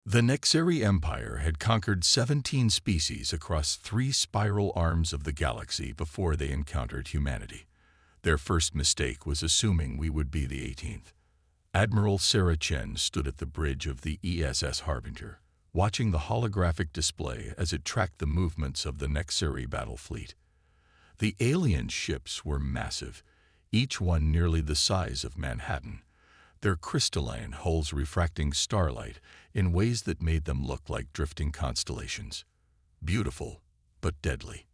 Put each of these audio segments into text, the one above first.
The Nexeri Empire had conquered 17 species across 3 spiral arms of the galaxy before they encountered humanity. Their first mistake was assuming we would be the 18th. Admiral Sarah Chen stood at the bridge of the ESS Harbinger, watching the holographic display as it tracked the movements of the Nexeri battle fleet. The alien ships were massive, each one nearly the size of Manhattan, their crystalline hulls refracting starlight in ways that made them look like drifting constellations. Beautiful, but deadly.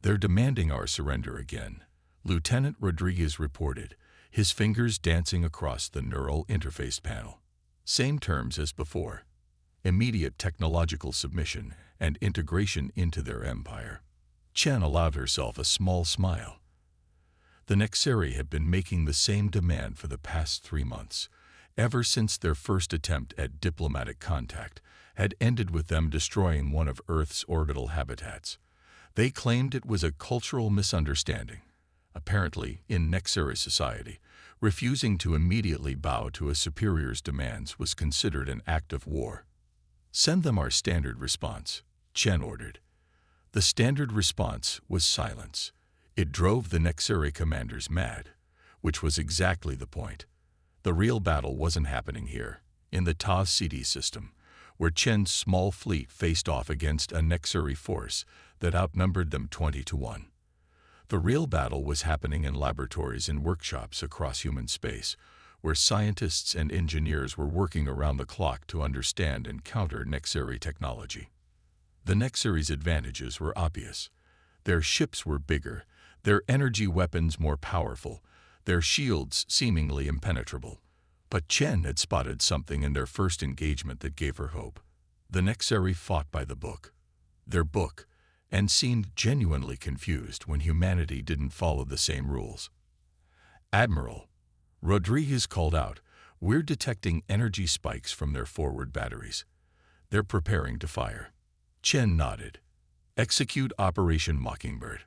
"They're demanding our surrender again," Lieutenant Rodriguez reported, his fingers dancing across the neural interface panel. "Same terms as before. Immediate technological submission and integration into their empire." Chen allowed herself a small smile. The Nexeri had been making the same demand for the past 3 months, ever since their first attempt at diplomatic contact had ended with them destroying one of Earth's orbital habitats. They claimed it was a cultural misunderstanding. Apparently, in Nexeri society, refusing to immediately bow to a superior's demands was considered an act of war. "Send them our standard response," Chen ordered. The standard response was silence. It drove the Nexeri commanders mad, which was exactly the point. The real battle wasn't happening here, in the TAS-CD system, where Chen's small fleet faced off against a Nexeri force that outnumbered them 20-1. The real battle was happening in laboratories and workshops across human space, where scientists and engineers were working around the clock to understand and counter Nexeri technology. The Nexeri's advantages were obvious. Their ships were bigger, their energy weapons more powerful, their shields seemingly impenetrable. But Chen had spotted something in their first engagement that gave her hope. The Nexeri fought by the book. Their book, and seemed genuinely confused when humanity didn't follow the same rules. "Admiral," Rodriguez called out, "we're detecting energy spikes from their forward batteries. They're preparing to fire." Chen nodded. "Execute Operation Mockingbird."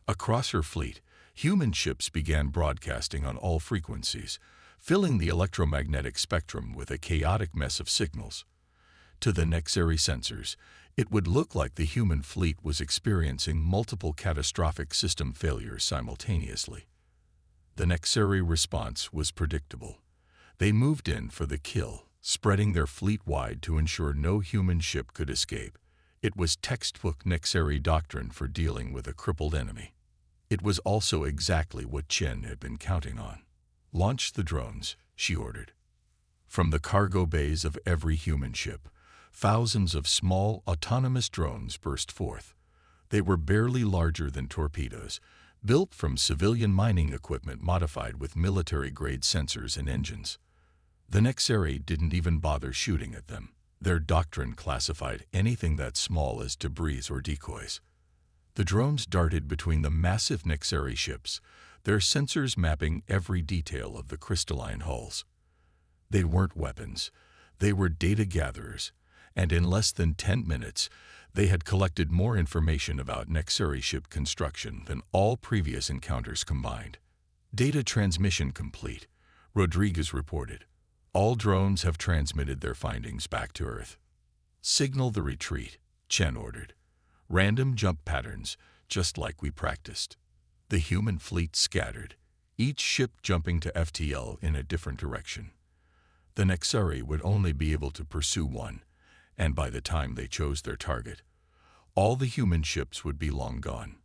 Across her fleet, human ships began broadcasting on all frequencies, filling the electromagnetic spectrum with a chaotic mess of signals. To the Nexeri sensors, it would look like the human fleet was experiencing multiple catastrophic system failures simultaneously. The Nexeri response was predictable. They moved in for the kill, spreading their fleet wide to ensure no human ship could escape. It was textbook Nexeri doctrine for dealing with a crippled enemy. It was also exactly what Chen had been counting on. "Launch the drones," she ordered. From the cargo bays of every human ship, thousands of small, autonomous drones burst forth. They were barely larger than torpedoes, built from civilian mining equipment modified with military-grade sensors and engines. The Nexeri didn't even bother shooting at them. Their doctrine classified anything that small as debris or decoys. The drones darted between the massive Nexeri ships, their sensors mapping every detail of the crystalline hulls. They weren't weapons. They were data gatherers, and in less than 10 minutes, they had collected more information about Nexeri ship construction than all previous encounters combined. "Data transmission complete," Rodriguez reported. "All drones have transmitted their findings back to Earth." "Signal the retreat," Chen ordered. "Random jump patterns, just like we practiced." The human fleet scattered, each ship jumping to FTL in a different direction. The Nexeri would only be able to pursue one, and by the time they chose their target, all the human ships would be long gone.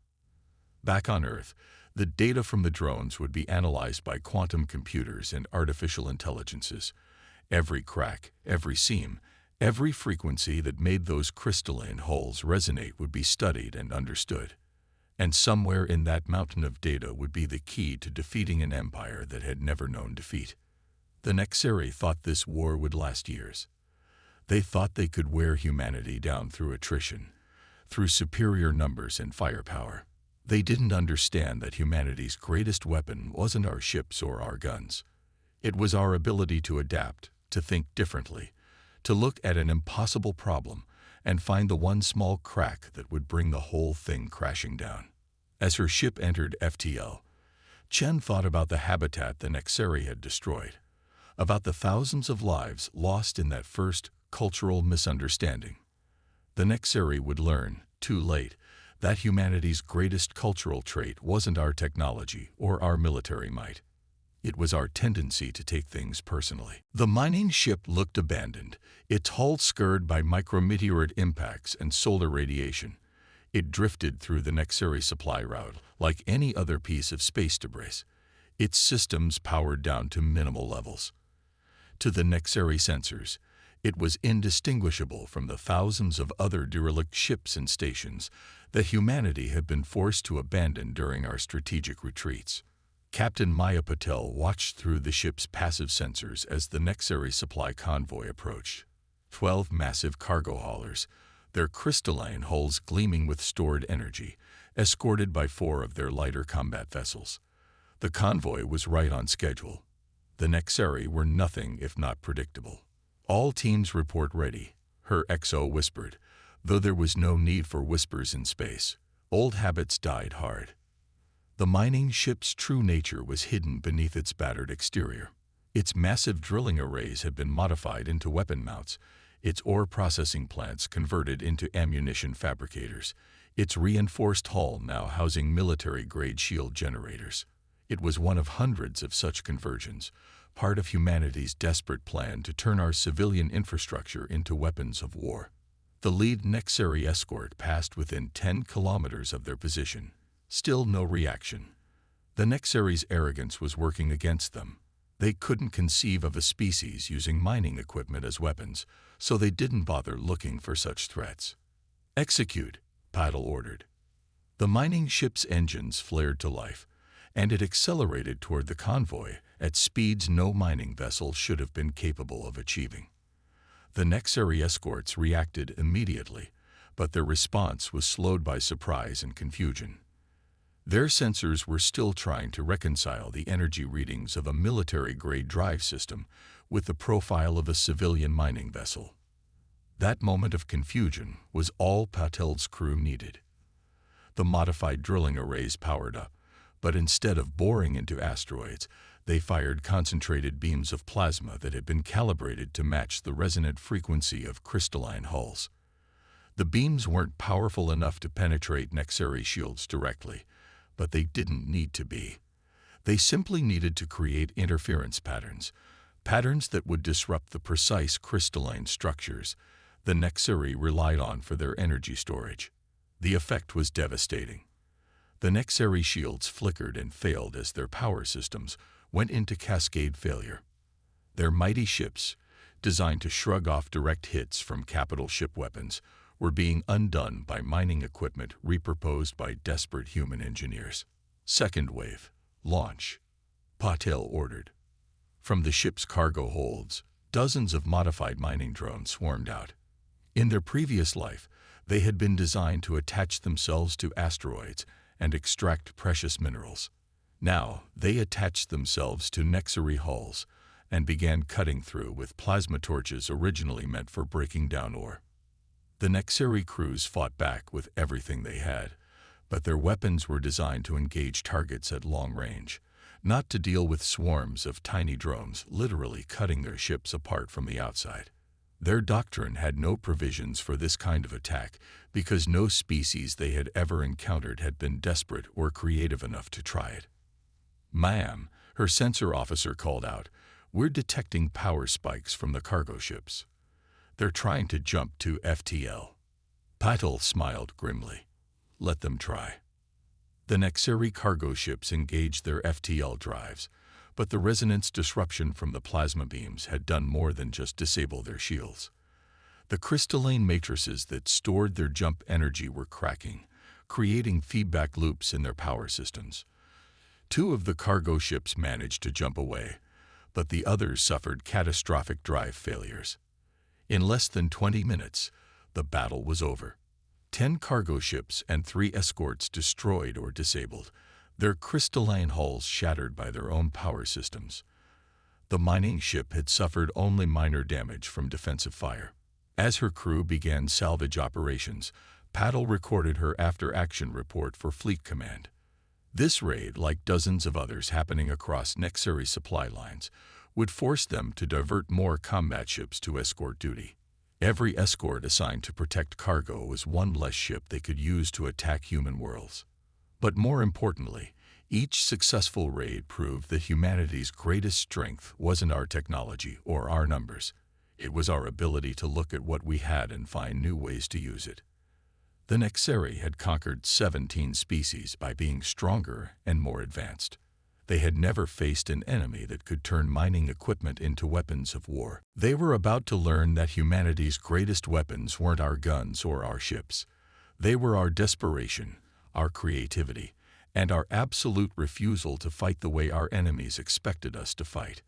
Back on Earth, the data from the drones would be analyzed by quantum computers and artificial intelligences. Every crack, every seam, every frequency that made those crystalline hulls resonate would be studied and understood. And somewhere in that mountain of data would be the key to defeating an empire that had never known defeat. The Nexeri thought this war would last years. They thought they could wear humanity down through attrition, through superior numbers and firepower. They didn't understand that humanity's greatest weapon wasn't our ships or our guns. It was our ability to adapt, to think differently, to look at an impossible problem and find the one small crack that would bring the whole thing crashing down. As her ship entered FTL, Chen thought about the habitat the Nexeri had destroyed, about the thousands of lives lost in that first cultural misunderstanding. The Nexeri would learn, too late, that humanity's greatest cultural trait wasn't our technology or our military might. It was our tendency to take things personally. The mining ship looked abandoned, its hull scarred by micrometeorite impacts and solar radiation. It drifted through the Nexeri supply route like any other piece of space debris, its systems powered down to minimal levels. To the Nexeri sensors, it was indistinguishable from the thousands of other derelict ships and stations that humanity had been forced to abandon during our strategic retreats. Captain Maya Patel watched through the ship's passive sensors as the Nexeri supply convoy approached. 12 massive cargo haulers, their crystalline hulls gleaming with stored energy, escorted by 4 of their lighter combat vessels. The convoy was right on schedule. The Nexeri were nothing if not predictable. "All teams report ready," her XO whispered, though there was no need for whispers in space. Old habits died hard. The mining ship's true nature was hidden beneath its battered exterior. Its massive drilling arrays had been modified into weapon mounts, its ore processing plants converted into ammunition fabricators, its reinforced hull now housing military-grade shield generators. It was one of hundreds of such conversions, part of humanity's desperate plan to turn our civilian infrastructure into weapons of war. The lead Nexeri escort passed within 10 kilometers of their position. Still no reaction. The Nexeri's arrogance was working against them. They couldn't conceive of a species using mining equipment as weapons, so they didn't bother looking for such threats. "Execute," Patel ordered. The mining ship's engines flared to life, and it accelerated toward the convoy at speeds no mining vessel should have been capable of achieving. The Nexeri escorts reacted immediately, but their response was slowed by surprise and confusion. Their sensors were still trying to reconcile the energy readings of a military-grade drive system with the profile of a civilian mining vessel. That moment of confusion was all Patel's crew needed. The modified drilling arrays powered up, but instead of boring into asteroids, they fired concentrated beams of plasma that had been calibrated to match the resonant frequency of crystalline hulls. The beams weren't powerful enough to penetrate Nexeri shields directly, but they didn't need to be. They simply needed to create interference patterns that would disrupt the precise crystalline structures the Nexeri relied on for their energy storage. The effect was devastating. The Nexeri shields flickered and failed as their power systems went into cascade failure. Their mighty ships, designed to shrug off direct hits from capital ship weapons, were being undone by mining equipment repurposed by desperate human engineers. "Second wave, launch," Patel ordered. From the ship's cargo holds, dozens of modified mining drones swarmed out. In their previous life, they had been designed to attach themselves to asteroids and extract precious minerals. Now, they attached themselves to Nexeri hulls and began cutting through with plasma torches originally meant for breaking down ore. The Nexeri crews fought back with everything they had, but their weapons were designed to engage targets at long range, not to deal with swarms of tiny drones literally cutting their ships apart from the outside. Their doctrine had no provisions for this kind of attack because no species they had ever encountered had been desperate or creative enough to try it. "Ma'am," her sensor officer called out, "we're detecting power spikes from the cargo ships. They're trying to jump to FTL." Patel smiled grimly. "Let them try." The Nexeri cargo ships engaged their FTL drives, but the resonance disruption from the plasma beams had done more than just disable their shields. The crystalline matrices that stored their jump energy were cracking, creating feedback loops in their power systems. 2 of the cargo ships managed to jump away, but the others suffered catastrophic drive failures. In less than 20 minutes, the battle was over. 10 cargo ships and 3 escorts destroyed or disabled, their crystalline hulls shattered by their own power systems. The mining ship had suffered only minor damage from defensive fire. As her crew began salvage operations, Patel recorded her after-action report for Fleet Command. This raid, like dozens of others happening across Nexeri supply lines, would force them to divert more combat ships to escort duty. Every escort assigned to protect cargo was one less ship they could use to attack human worlds. But more importantly, each successful raid proved that humanity's greatest strength wasn't our technology or our numbers. It was our ability to look at what we had and find new ways to use it. The Nexeri had conquered 17 species by being stronger and more advanced. They had never faced an enemy that could turn mining equipment into weapons of war. They were about to learn that humanity's greatest weapons weren't our guns or our ships. They were our desperation, our creativity, and our absolute refusal to fight the way our enemies expected us to fight.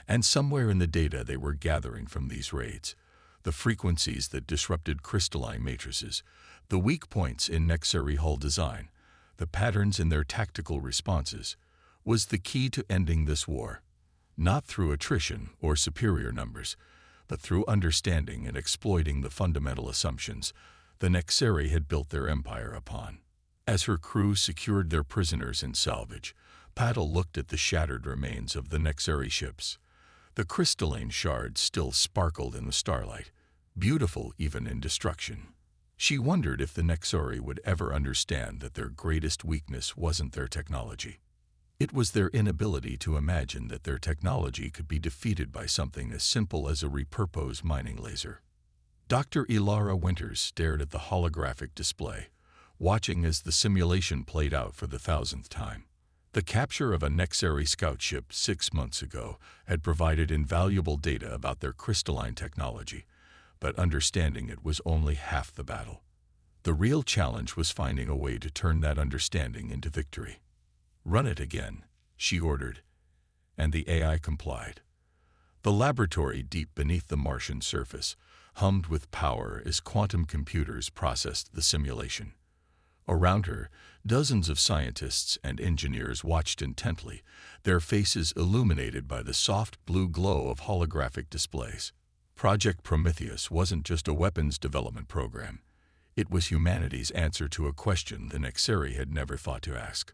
And somewhere in the data they were gathering from these raids, the frequencies that disrupted crystalline matrices, the weak points in Nexeri hull design, the patterns in their tactical responses, was the key to ending this war. Not through attrition or superior numbers, but through understanding and exploiting the fundamental assumptions the Nexeri had built their empire upon. As her crew secured their prisoners in salvage, Paddle looked at the shattered remains of the Nexeri ships. The crystalline shards still sparkled in the starlight, beautiful even in destruction. She wondered if the Nexeri would ever understand that their greatest weakness wasn't their technology. It was their inability to imagine that their technology could be defeated by something as simple as a repurposed mining laser. Dr. Ilara Winters stared at the holographic display, watching as the simulation played out for the 1000th time. The capture of a Nexeri scout ship 6 months ago had provided invaluable data about their crystalline technology, but understanding it was only half the battle. The real challenge was finding a way to turn that understanding into victory. "Run it again," she ordered, and the AI complied. The laboratory deep beneath the Martian surface hummed with power as quantum computers processed the simulation. Around her, dozens of scientists and engineers watched intently, their faces illuminated by the soft blue glow of holographic displays. Project Prometheus wasn't just a weapons development program. It was humanity's answer to a question the Nexeri had never thought to ask.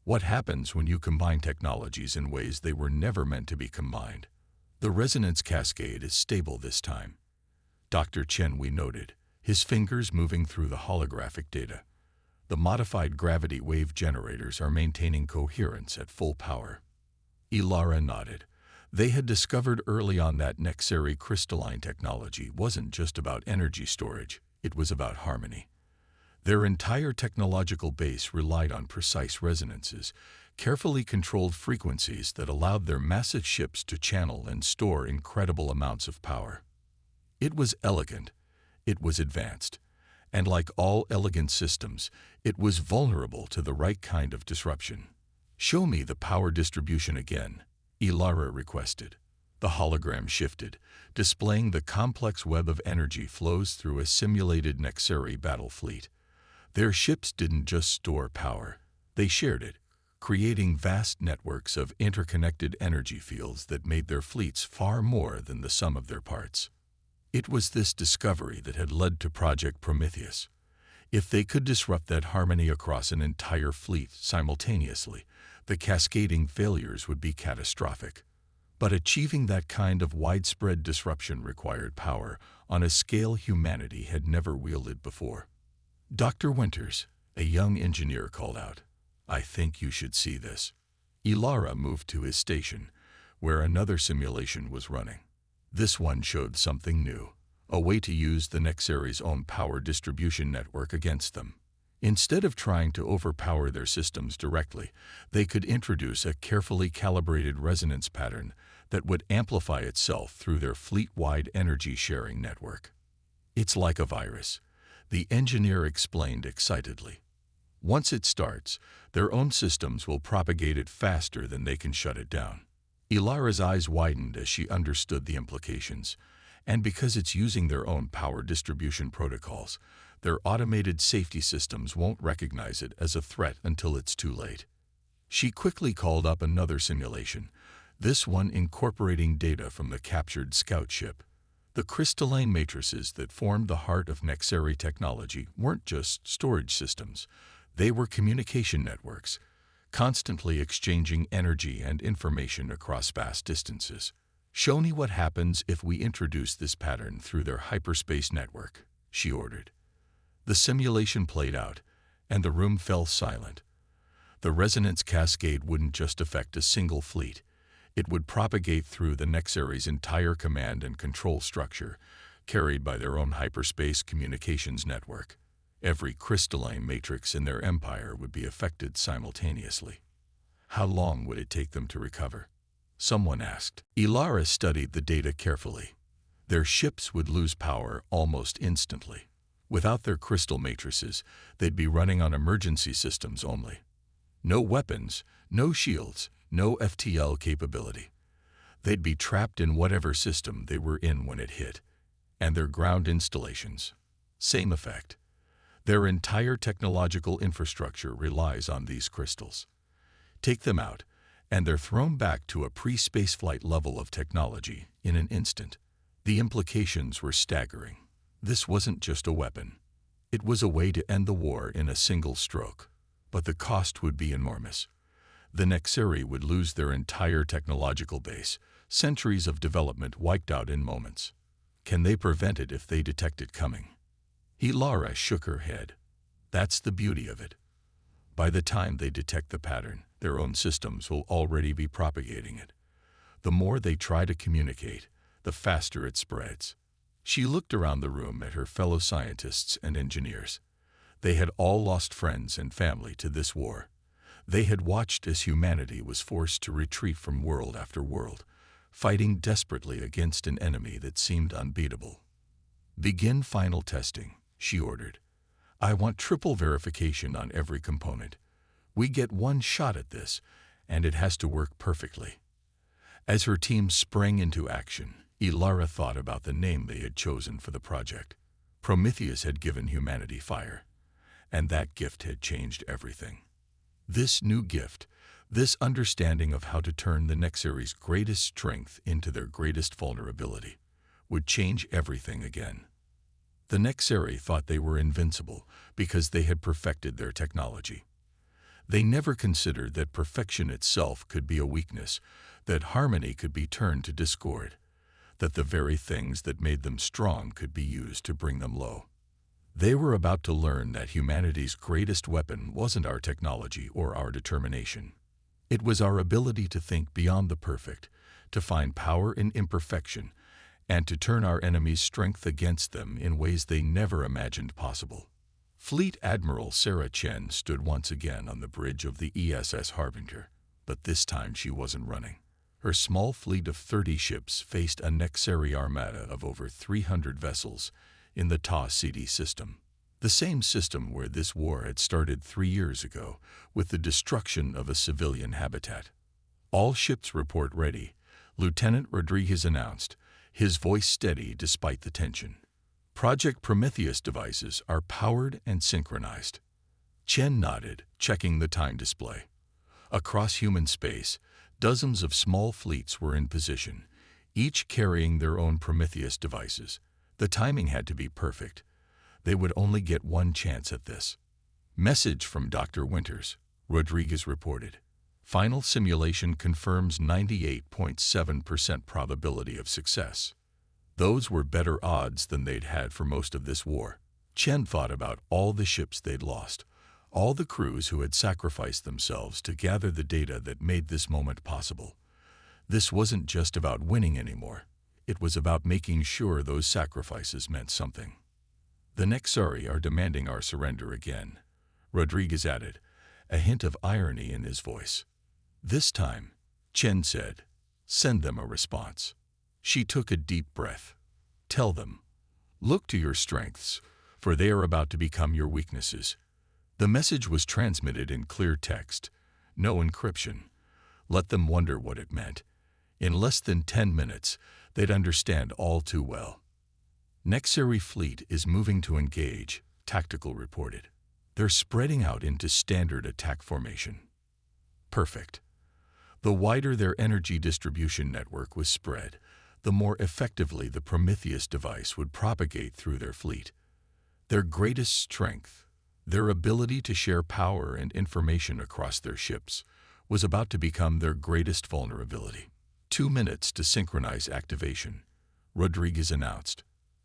What happens when you combine technologies in ways they were never meant to be combined? The resonance cascade is stable this time, Dr. Chenwi noted, his fingers moving through the holographic data. The modified gravity wave generators are maintaining coherence at full power. Ilara nodded. They had discovered early on that Nexeri crystalline technology wasn't just about energy storage, it was about harmony. Their entire technological base relied on precise resonances, carefully controlled frequencies that allowed their massive ships to channel and store incredible amounts of power. It was elegant, it was advanced, and like all elegant systems, it was vulnerable to the right kind of disruption. "Show me the power distribution again," Ilara requested. The hologram shifted, displaying the complex web of energy flows through a simulated Nexeri battle fleet. Their ships didn't just store power, they shared it, creating vast networks of interconnected energy fields that made their fleets far more than the sum of their parts. It was this discovery that had led to Project Prometheus. If they could disrupt that harmony across an entire fleet simultaneously, the cascading failures would be catastrophic. But achieving that kind of widespread disruption required power on a scale humanity had never wielded before. Dr. Winters, a young engineer, called out, "I think you should see this." Ilara moved to his station, where another simulation was running. This one showed something new, a way to use the Nexeri's own power distribution network against them. Instead of trying to overpower their systems directly, they could introduce a carefully calibrated resonance pattern that would amplify itself through their fleet-wide energy-sharing network. "It's like a virus," the engineer explained excitedly. "Once it starts, their own systems will propagate it faster than they can shut it down." Ilara's eyes widened as she understood the implications, and because it's using their own power distribution protocols, their automated safety systems won't recognize it as a threat until it's too late. She quickly called up another simulation, this one incorporating data from the captured scout ship. The crystalline matrices that formed the heart of Nexeri technology weren't just storage systems, they were communication networks, constantly exchanging energy and information across vast distances. "Show me what happens if we introduce this pattern through their hyperspace network," she ordered. The simulation played out, and the room fell silent. The resonance cascade wouldn't just affect a single fleet. It would propagate through the Nexary's entire command and control structure, carried by their own hyperspace communications network. Every crystalline matrix in their empire would be affected simultaneously. How long would it take them to recover? Someone asked. Ilara studied the data carefully. Their ships would lose power almost instantly. Without their crystal matrices, they'd be running on emergency systems only. No weapons, no shields, no FTL capability. They'd be trapped in whatever system they were in when it hit. And their ground installations, same effect. Their entire technological infrastructure relies on these crystals. Take them out, and they're thrown back to a pre-spaceflight level of technology in an instant. The implications were staggering. This wasn't just a weapon. It was a way to end the war in a single stroke. But the cost would be enormous. The Nexari would lose their entire technological base, centuries of development wiped out in moments. Can they prevent it if they detect it coming? Ilara shook her head. That's the beauty of it. By the time they detect the pattern, their own systems will already be propagating it. The more they try to communicate, the faster it spreads. She looked around the room at her fellow scientists and engineers. They had all lost friends and family to this war. They had watched as humanity was forced to retreat from world after world, fighting desperately against an enemy that seemed unbeatable. "Begin final testing," she ordered. "I want triple verification on every component. We get one shot at this, and it has to work perfectly." As her team sprang into action, Ilara thought about the name they had chosen for the project. Prometheus had given humanity fire, and that gift had changed everything. This new gift, this understanding of how to turn the Nexary's greatest strength into their greatest vulnerability, would change everything again. The Nexari thought they were invincible because they had perfected their technology. They never considered that perfection itself could be a weakness, that harmony could be turned to discord, that the very things that made them strong could be used to bring them low. They were about to learn that humanity's greatest weapon wasn't our technology or our determination. It was our ability to think beyond the perfect, to find power in imperfection, and to turn our enemies' strength against them in ways they never imagined possible. Fleet Admiral Sarah Chen stood once again on the bridge of the ESS Harbinger, but this time she wasn't running. Her small fleet of 30 ships faced a Nexari armada of over 300 vessels in the Ta-CD system, the same system where this war had started 3 years ago with the destruction of a civilian habitat. "All ships report ready," Lieutenant Rodriguez announced, his voice steady despite the tension. "Project Prometheus devices are powered and synchronized." Chen nodded, checking the time display. Across human space, dozens of small fleets were in position, each carrying their own Prometheus devices. The timing had to be perfect. They would only get one chance at this. "Message from Dr. Winters," Rodriguez reported. "Final simulation confirms 98.7% probability of success." Those were better odds than they'd had for most of this war. Chen thought about all the ships they'd lost, all the crews who had sacrificed themselves to gather the data that made this moment possible. This wasn't just about winning anymore. It was about making sure those sacrifices meant something. "The Nexari are demanding our surrender again," Rodriguez added, a hint of irony in his voice. "This time," Chen said, "send them a response." She took a deep breath. "Tell them, look to your strengths, for they are about to become your weaknesses." The message was transmitted in clear text, no encryption. Let them wonder what it meant. In less than 10 minutes, they'd understand all too well. "Nexari fleet is moving to engage," Tactical reported. "They're spreading out into standard attack formation." Perfect. The wider their energy distribution network was spread, the more effectively the Prometheus device would propagate through their fleet. Their greatest strength, their ability to share power and information across their ships, was about to become their greatest vulnerability. 2 minutes to synchronize activation, Rodriguez announced.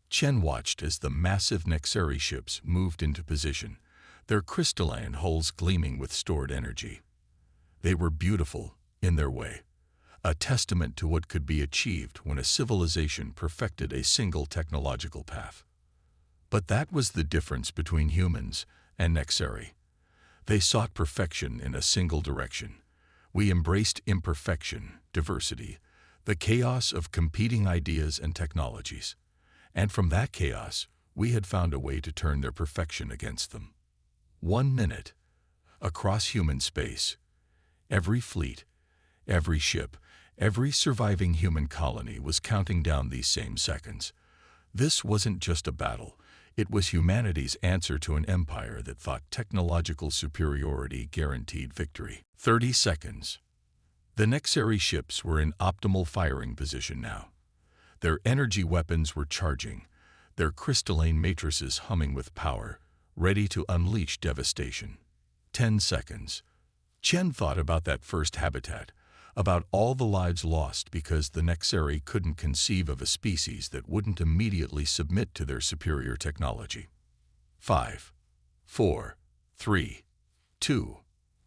Chen watched as the massive Nexeri ships moved into position, their crystalline hulls gleaming with stored energy. They were beautiful, in their way, a testament to what could be achieved when a civilization perfected a single technological path. But that was the difference between humans and Nexeri. They sought perfection in a single direction. We embraced imperfection, diversity, the chaos of competing ideas and technologies. And from that chaos, we had found a way to turn their perfection against them. 1 minute. Across human space, every fleet, every ship, every surviving human colony was counting down these same seconds. This wasn't just a battle. It was humanity's answer to an empire that thought technological superiority guaranteed victory. 30 seconds. The Nexeri ships were in optimal firing position now. Their energy weapons were charging, their crystalline matrices humming with power, ready to unleash devastation. 10 seconds. Chen thought about that first habitat, about all the lives lost because the Nexeri couldn't conceive of a species that wouldn't immediately submit to their superior technology. 5, 4, 3, 2,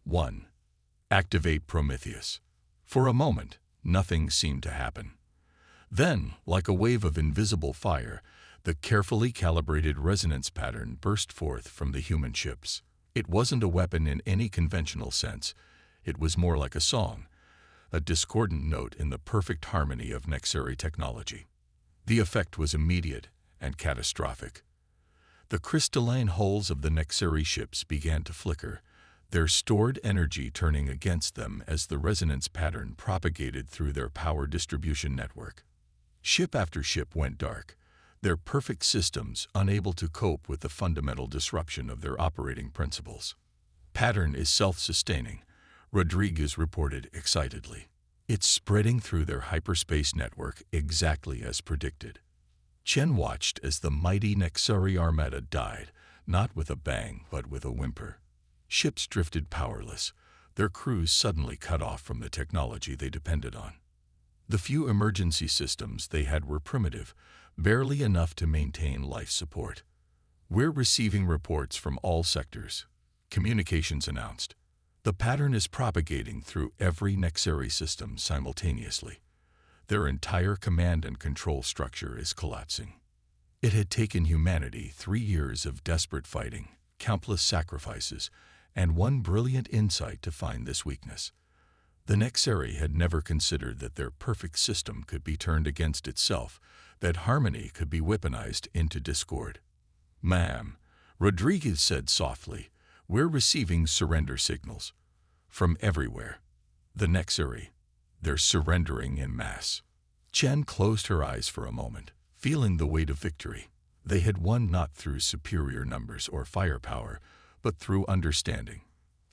1. Activate Prometheus. For a moment, nothing seemed to happen. Then, like a wave of invisible fire, the carefully calibrated resonance pattern burst forth from the human ships. It wasn't a weapon in any conventional sense. It was more like a song, a discordant note in the perfect harmony of Nexeri technology. The effect was immediate and catastrophic. The crystalline hulls of the Nexeri ships began to flicker, their stored energy turning against them as the resonance pattern propagated through their power distribution network. Ship after ship went dark, their perfect systems unable to cope with the fundamental disruption of their operating principles. Pattern is self-sustaining, Rodriguez reported excitedly. It's spreading through their hyperspace network exactly as predicted. Chen watched as the mighty Nexeri armada died, not with a bang but with a whimper. Ships drifted powerless, their crews suddenly cut off from the technology they depended on. The few emergency systems they had were primitive, barely enough to maintain life support. We're receiving reports from all sectors, communications announced. The pattern is propagating through every Nexeri system simultaneously. Their entire command and control structure is collapsing. It had taken humanity 3 years of desperate fighting, countless sacrifices, and one brilliant insight to find this weakness. The Nexeri had never considered that their perfect system could be turned against itself, that harmony could be weaponized into discord. "Ma'am," Rodriguez said softly, "we're receiving surrender signals. From everywhere. The Nexeri, they're surrendering en masse." Chen closed her eyes for a moment, feeling the weight of victory. They had won not through superior numbers or firepower, but through understanding,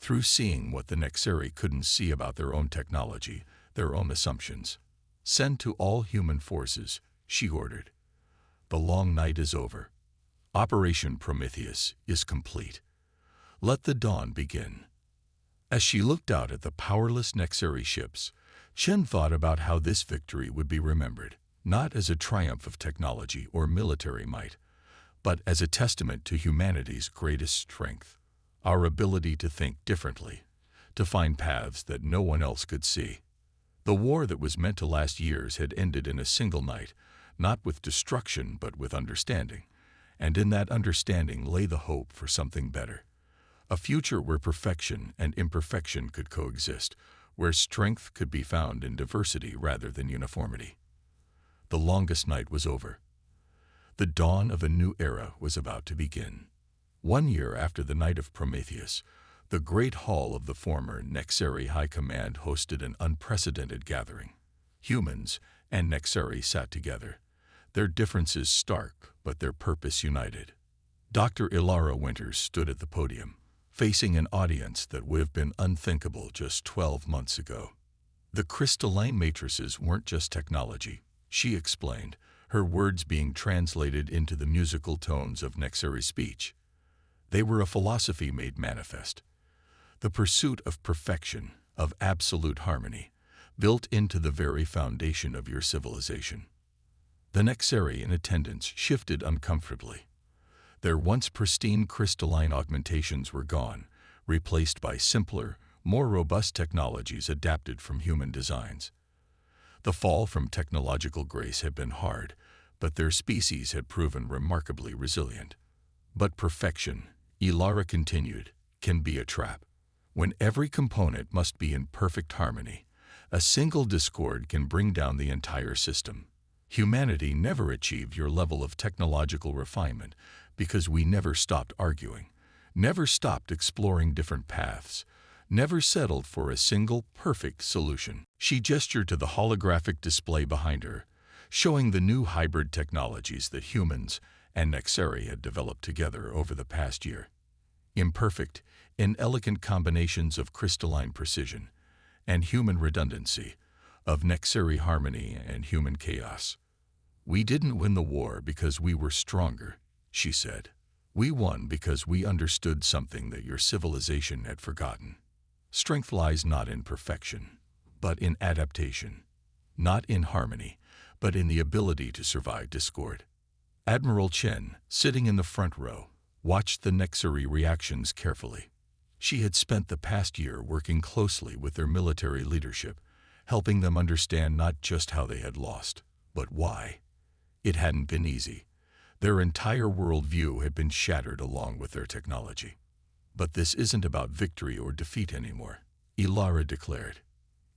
through seeing what the Nexeri couldn't see about their own technology, their own assumptions. "Send to all human forces," she ordered. "The long night is over. Operation Prometheus is complete. Let the dawn begin." As she looked out at the powerless Nexeri ships, Chen thought about how this victory would be remembered, not as a triumph of technology or military might, but as a testament to humanity's greatest strength, our ability to think differently, to find paths that no one else could see. The war that was meant to last years had ended in a single night, not with destruction but with understanding, and in that understanding lay the hope for something better. A future where perfection and imperfection could coexist, where strength could be found in diversity rather than uniformity. The longest night was over. The dawn of a new era was about to begin. 1 year after the night of Prometheus, the great hall of the former Nexeri High Command hosted an unprecedented gathering. Humans and Nexeri sat together, their differences stark but their purpose united. Dr. Ilara Winters stood at the podium, facing an audience that would have been unthinkable just 12 months ago. The crystalline matrices weren't just technology, she explained, her words being translated into the musical tones of Nexeri speech. They were a philosophy made manifest. The pursuit of perfection, of absolute harmony, built into the very foundation of your civilization. The Nexeri in attendance shifted uncomfortably. Their once pristine crystalline augmentations were gone, replaced by simpler, more robust technologies adapted from human designs. The fall from technological grace had been hard, but their species had proven remarkably resilient. But perfection, Ilara continued, can be a trap. When every component must be in perfect harmony, a single discord can bring down the entire system. Humanity never achieved your level of technological refinement because we never stopped arguing, never stopped exploring different paths, never settled for a single perfect solution. She gestured to the holographic display behind her, showing the new hybrid technologies that humans and Nexeri had developed together over the past year. Imperfect, inelegant combinations of crystalline precision and human redundancy, of Nexeri harmony and human chaos. We didn't win the war because we were stronger, she said. We won because we understood something that your civilization had forgotten. Strength lies not in perfection, but in adaptation. Not in harmony, but in the ability to survive discord. Admiral Chen, sitting in the front row, watched the Nexeri reactions carefully. She had spent the past year working closely with their military leadership, helping them understand not just how they had lost, but why. It hadn't been easy. Their entire worldview had been shattered along with their technology. But this isn't about victory or defeat anymore, Ilara declared.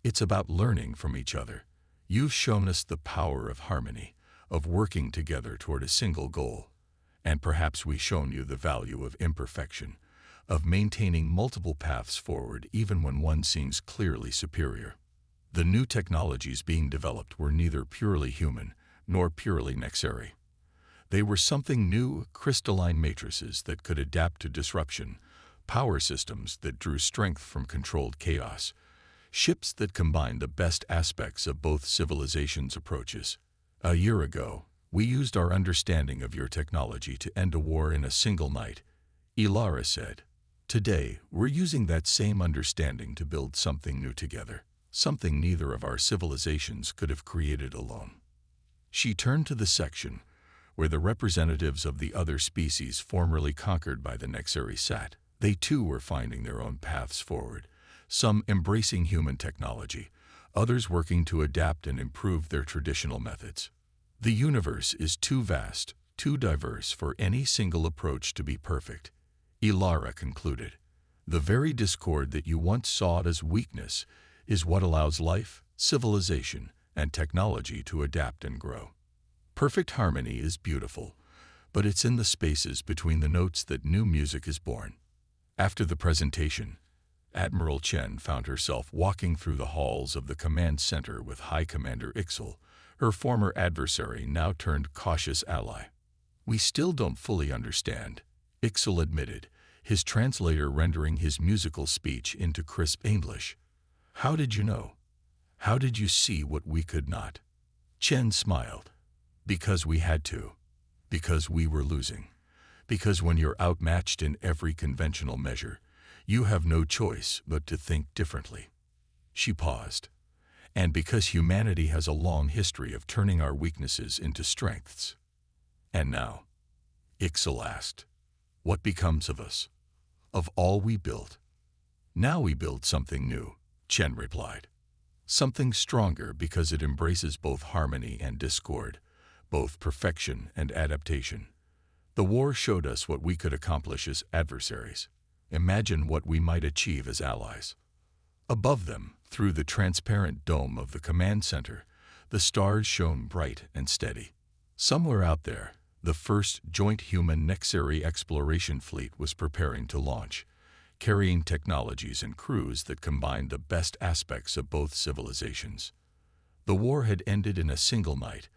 It's about learning from each other. You've shown us the power of harmony, of working together toward a single goal. And perhaps we've shown you the value of imperfection, of maintaining multiple paths forward even when one seems clearly superior. The new technologies being developed were neither purely human nor purely Nexeri. They were something new, crystalline matrices that could adapt to disruption, power systems that drew strength from controlled chaos, ships that combined the best aspects of both civilizations' approaches. A year ago, we used our understanding of your technology to end a war in a single night, Ilara said. Today, we're using that same understanding to build something new together, something neither of our civilizations could have created alone. She turned to the section where the representatives of the other species formerly conquered by the Nexeri sat. They too were finding their own paths forward, some embracing human technology, others working to adapt and improve their traditional methods. The universe is too vast, too diverse for any single approach to be perfect, Ilara concluded. The very discord that you once saw as weakness is what allows life, civilization, and technology to adapt and grow. Perfect harmony is beautiful, but it's in the spaces between the notes that new music is born. After the presentation, Admiral Chen found herself walking through the halls of the command center with High Commander Ixel, her former adversary now turned cautious ally. We still don't fully understand, Ixel admitted, his translator rendering his musical speech into crisp English. How did you know? How did you see what we could not? Chen smiled. Because we had to. Because we were losing. Because when you're outmatched in every conventional measure, you have no choice but to think differently. She paused. And because humanity has a long history of turning our weaknesses into strengths. And now, Ixel asked, what becomes of us? Of all we built? Now we build something new, Chen replied. Something stronger because it embraces both harmony and discord, both perfection and adaptation. The war showed us what we could accomplish as adversaries. Imagine what we might achieve as allies. Above them, through the transparent dome of the command center, the stars shone bright and steady. Somewhere out there, the first joint human Nexeri exploration fleet was preparing to launch, carrying technologies and crews that combined the best aspects of both civilizations. The war had ended in a single night,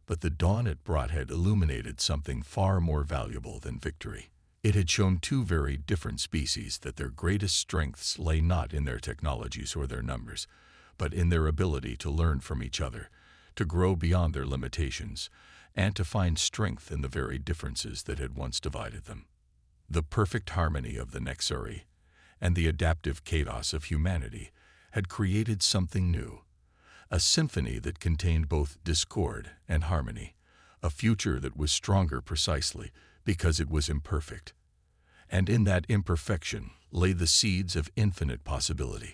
but the dawn it brought had illuminated something far more valuable than victory. It had shown two very different species that their greatest strengths lay not in their technologies or their numbers, but in their ability to learn from each other, to grow beyond their limitations, and to find strength in the very differences that had once divided them. The perfect harmony of the Nexeri and the adaptive chaos of humanity had created something new, a symphony that contained both discord and harmony, a future that was stronger precisely because it was imperfect. And in that imperfection lay the seeds of infinite possibility.